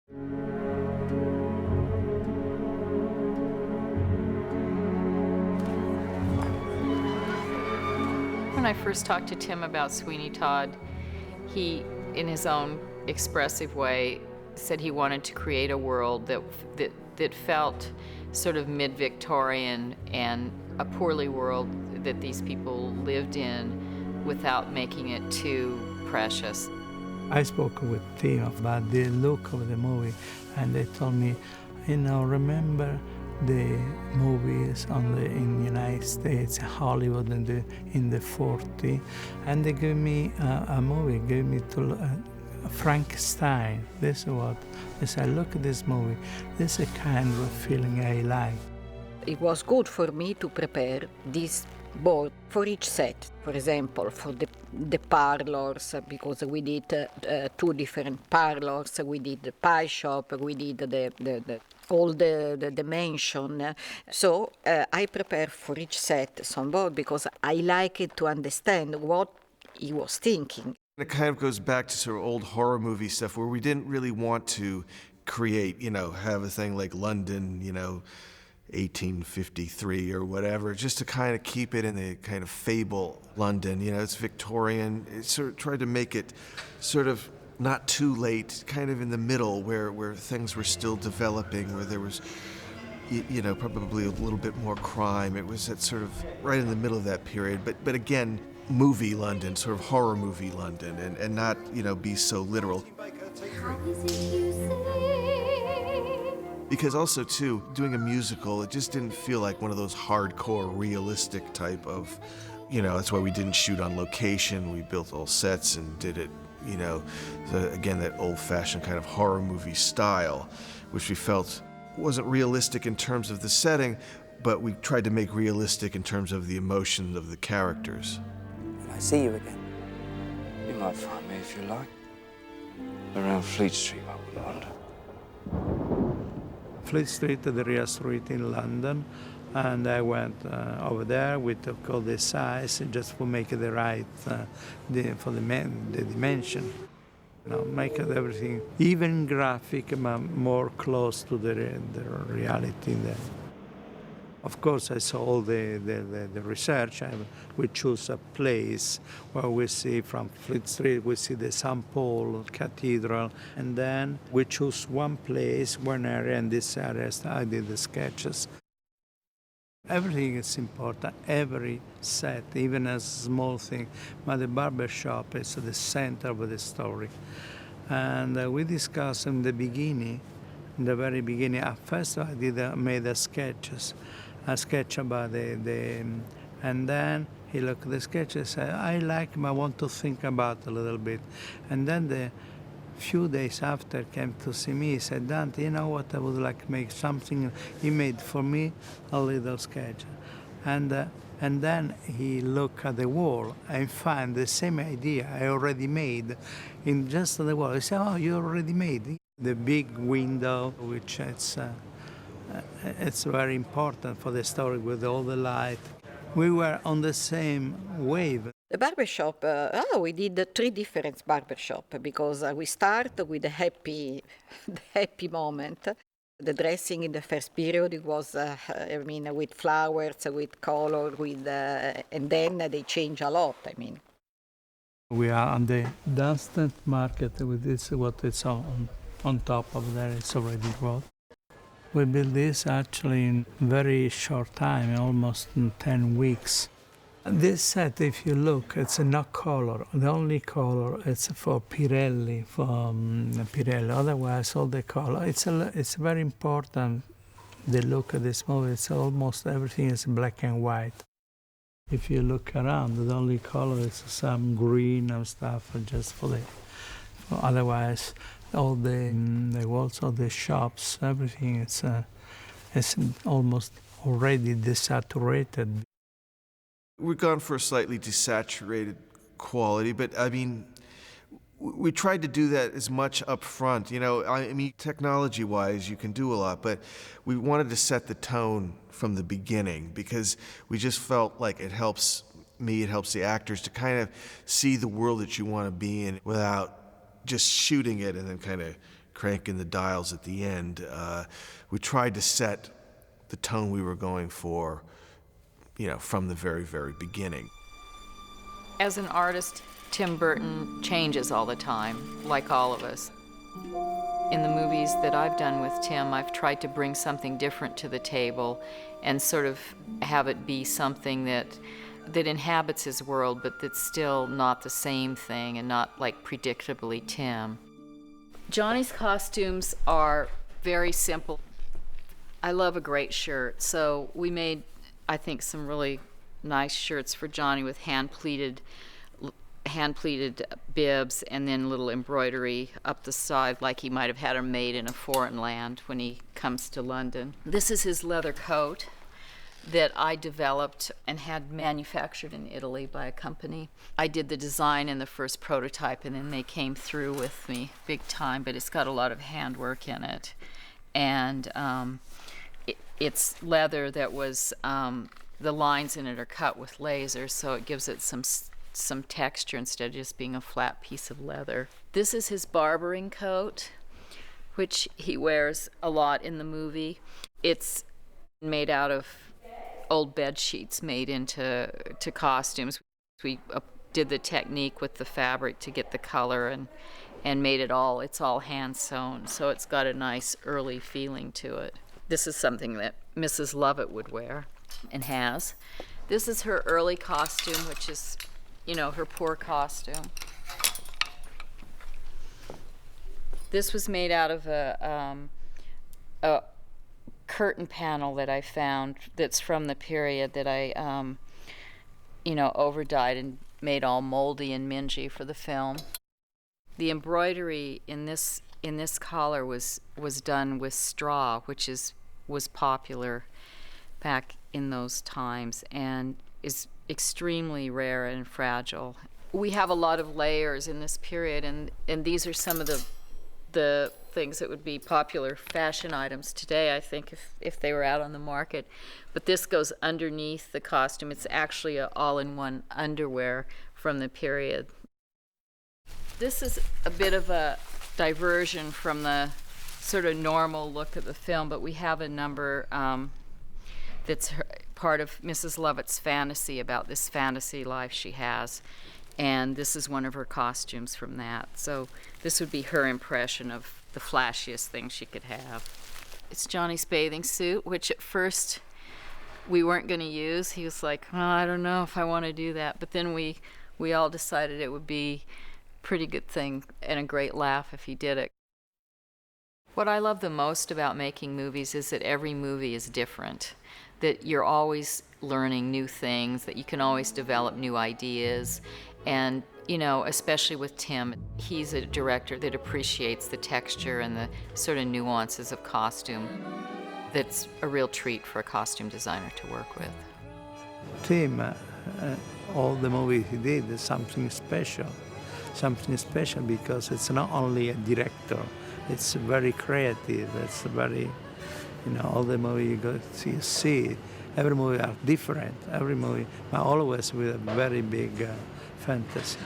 When I first talked to Tim about Sweeney Todd, he, in his own expressive way, said he wanted to create a world that felt sort of mid-Victorian and a poorly world that these people lived in without making it too precious. I spoke with Tim about the look of the movie, and they told me, remember the movies in the United States, Hollywood in the 40s, and they gave me a movie, gave me Frankenstein. This is what they said. Look at this movie. This is a kind of feeling I like. It was good for me to prepare this board for each set. For example, for the parlors, because we did 2 different parlors. We did the pie shop. We did all the dimension. So I prepare for each set some board because I like it to understand what he was thinking. It kind of goes back to sort of old horror movie stuff where we didn't really want to create, have a thing like London, 1853 or whatever, just to kind of keep it in the kind of fable London. It's Victorian. It sort of tried to make it sort of not too late, kind of in the middle where things were still developing, where there was, probably a little bit more crime. It was at sort of right in the middle of that period. But again, movie London, sort of horror movie London, and not, be so literal. Because also, too, doing a musical, it just didn't feel like one of those hardcore, realistic type of, that's why we didn't shoot on location. We built all sets and did it, again, that old-fashioned kind of horror movie style, which we felt wasn't realistic in terms of the setting, but we tried to make realistic in terms of the emotion of the characters. When I see you again, you might find me if you like. Around Fleet Street, I wouldn't wonder. Fleet Street, the real street in London, and I went over there. We took all the size just to make it the right, for the dimension. Make it everything, even graphic, but more close to the reality there. Of course, I saw all the research. We choose a place where we see from Fleet Street, we see the St. Paul Cathedral, and then we choose one place, one area, and this area I did the sketches. Everything is important, every set, even a small thing. But the barber shop is the center of the story. And we discussed in the beginning, in the very beginning, at first I made a sketch about and then he looked at the sketches and said, I like him, I want to think about it a little bit. And then the few days after came to see me, he said, Dante, you know what, I would like to make something. He made for me a little sketch. And then he looked at the wall and found the same idea I already made in just the wall. He said, oh, you already made the big window, which it's very important for the story with all the light. We were on the same wave. The barbershop, we did 3 different barbershop because we start with the happy moment. The dressing in the first period, it was, with flowers, with color, and then they change a lot, We are on the Dunstan market with this, what is on top of there, it's already wrought. We built this actually in very short time, almost in 10 weeks. This set, if you look, it's not color. The only color is for Pirelli, Pirelli. Otherwise, all the color. It's very important, the look of this movie. It's almost everything is black and white. If you look around, the only color is some green and stuff, just otherwise, all the walls of the shops, everything is almost already desaturated. We've gone for a slightly desaturated quality, but we tried to do that as much up front. Technology-wise, you can do a lot, but we wanted to set the tone from the beginning because we just felt like it helps me, it helps the actors to kind of see the world that you want to be in without just shooting it and then kind of cranking the dials at the end. We tried to set the tone we were going for, from the very, very beginning. As an artist, Tim Burton changes all the time, like all of us. In the movies that I've done with Tim, I've tried to bring something different to the table and sort of have it be something that inhabits his world, but that's still not the same thing and not like predictably Tim. Johnny's costumes are very simple. I love a great shirt, so we made, I think, some really nice shirts for Johnny with hand-pleated bibs and then little embroidery up the side like he might have had them made in a foreign land when he comes to London. This is his leather coat that I developed and had manufactured in Italy by a company. I did the design and the first prototype, and then they came through with me big time, but it's got a lot of handwork in it. And it's leather that was, the lines in it are cut with lasers, so it gives it some texture instead of just being a flat piece of leather. This is his barbering coat, which he wears a lot in the movie. It's made out of old bed sheets made into costumes. We did the technique with the fabric to get the color and made it's all hand sewn, so it's got a nice early feeling to it. This is something that Mrs. Lovett would wear and has. This is her early costume, which is, her poor costume. This was made out of a curtain panel that I found that's from the period that I, overdyed and made all moldy and mingy for the film. The embroidery in this collar was done with straw, which was popular back in those times and is extremely rare and fragile. We have a lot of layers in this period, and these are some of the things that would be popular fashion items today, I think, if they were out on the market. But this goes underneath the costume. It's actually an all-in-one underwear from the period. This is a bit of a diversion from the sort of normal look of the film, but we have a number that's part of Mrs. Lovett's fantasy about this fantasy life she has. And this is one of her costumes from that. So this would be her impression of the flashiest thing she could have. It's Johnny's bathing suit, which at first we weren't going to use. He was like, oh, I don't know if I want to do that. But then we all decided it would be a pretty good thing and a great laugh if he did it. What I love the most about making movies is that every movie is different, that you're always learning new things, that you can always develop new ideas. And, especially with Tim, he's a director that appreciates the texture and the sort of nuances of costume. That's a real treat for a costume designer to work with. Tim, all the movies he did is something special because it's not only a director, it's very creative, it's very, all the movies you go to see, every movie are different, every movie, but always with a very big fantasy.